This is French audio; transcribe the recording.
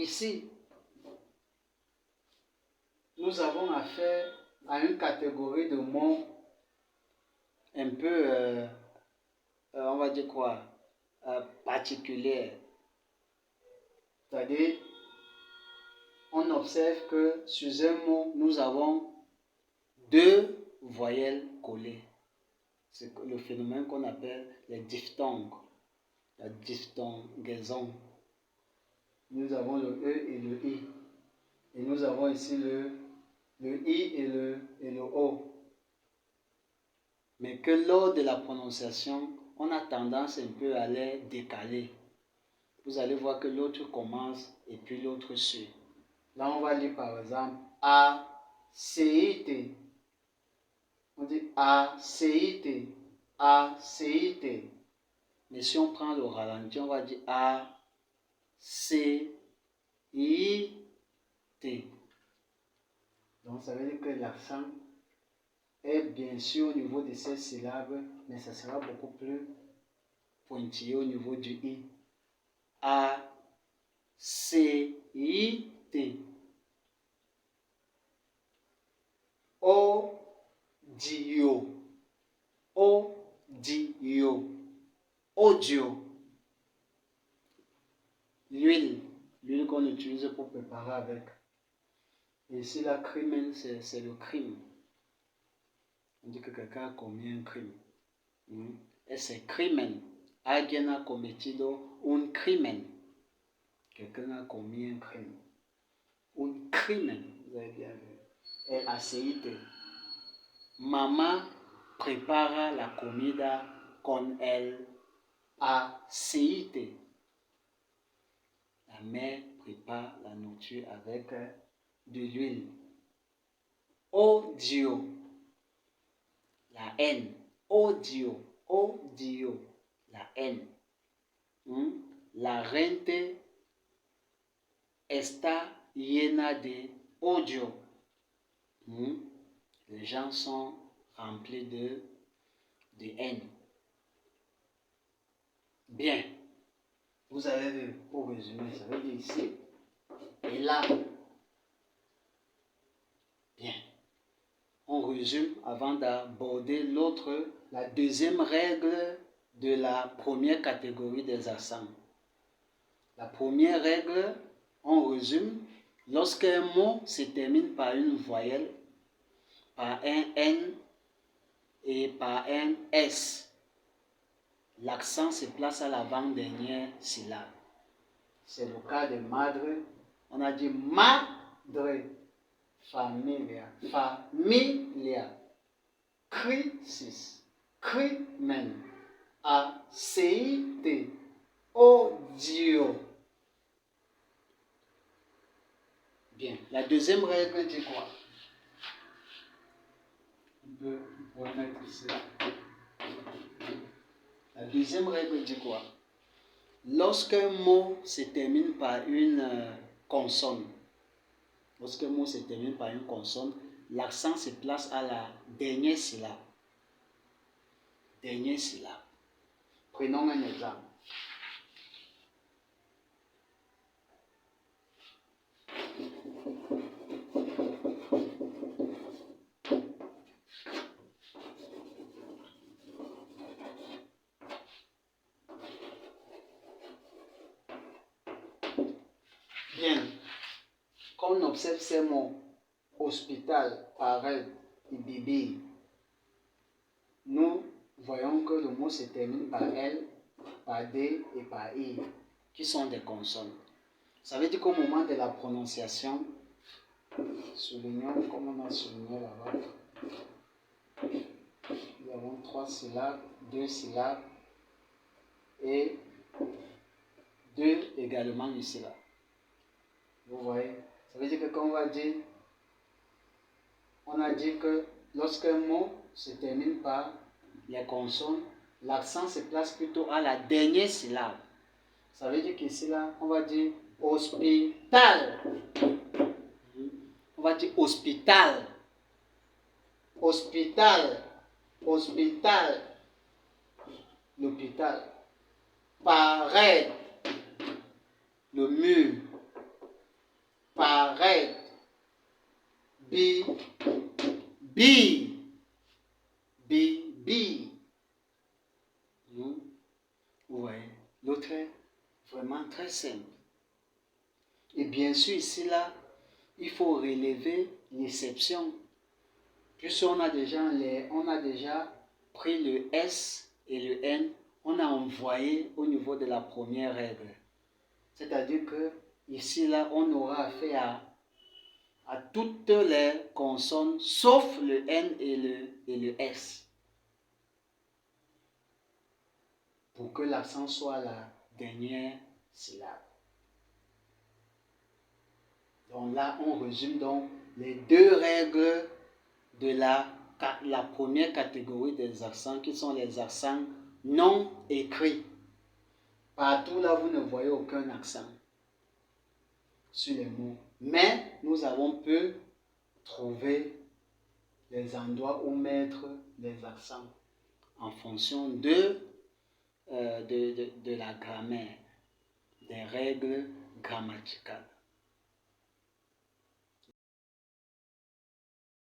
Ici, nous avons affaire à une catégorie de mots un peu, on va dire quoi, particulière. C'est-à-dire, on observe que sur un mot, nous avons deux voyelles collées. C'est le phénomène qu'on appelle les diphtongues, la diphtongaison. Nous avons le E et le I. Et nous avons ici le I et le O. Mais que lors de la prononciation, on a tendance un peu à les décaler. Vous allez voir que l'autre commence et puis l'autre suit. Là, on va lire par exemple A-C-I-T. On dit A-C-I-T. A-C-I-T. Mais si on prend le ralenti, on va dire A-C-I-T. Donc, ça veut dire que l'accent est bien sûr au niveau de ces syllabes, mais ça sera beaucoup plus pointillé au niveau du I. A-C-I-T. Audio. Audio. Audio. L'huile. L'huile qu'on utilise pour préparer avec. Et ici, la crimen, c'est le crime. On dit que quelqu'un a commis un crime. Et c'est crimen. Alguien a cometido un crimen. Quelqu'un a commis un crime. Un crimen. Vous avez bien vu. El aceite. Mamá prepara la comida con el aceite. La mère prépare la nourriture avec de l'huile. Odio. La haine. Odio. Odio. La haine. La gente está llena de odio. Les gens sont remplis de haine. Bien. Vous avez vu, pour résumer, ça veut dire ici et là. Bien. On résume avant d'aborder la deuxième règle de la première catégorie des accents. La première règle, on résume, lorsqu'un mot se termine par une voyelle, par un N et par un S, l'accent se place à l'avant-dernière syllabe. C'est le cas de madre. On a dit madre. Familia. Familia. Crisis. Crimen. Aceite. Odio. Bien. La deuxième règle dit quoi? On peut mettre ici. La deuxième règle dit quoi? Lorsqu'un mot se termine par une consonne, l'accent se place à la dernière syllabe. Dernière syllabe. Prenons un exemple. Bien. Quand on observe ces mots, hospital, pareil et bébé, nous voyons que le mot se termine par L, par D et par I, qui sont des consonnes. Ça veut dire qu'au moment de la prononciation, soulignons comme on a souligné là-bas, nous avons 3 syllabes, 2 syllabes et 2 également ici là. Vous voyez? Ça veut dire que quand on a dit que lorsqu'un mot se termine par les consonnes, l'accent se place plutôt à la dernière syllabe. Ça veut dire qu'ici là, on va dire hospital. On va dire hospital. Hospital. Hospital. L'hôpital. Pareil. Le mur. Bi. Bi, bi. Vous voyez, l'autre est vraiment très simple. Et bien sûr, ici, là, il faut relever l'exception. Puisqu'on a déjà pris le S et le N, on a envoyé au niveau de la première règle. C'est-à-dire que ici, là, on aura affaire à toutes les consonnes, sauf le N et le S. Pour que l'accent soit la dernière syllabe. Donc là, on résume donc les deux règles de la première catégorie des accents, qui sont les accents non écrits. Partout là, vous ne voyez aucun accent sur les mots. Mais nous avons pu trouver les endroits où mettre les accents en fonction de la grammaire, des règles grammaticales.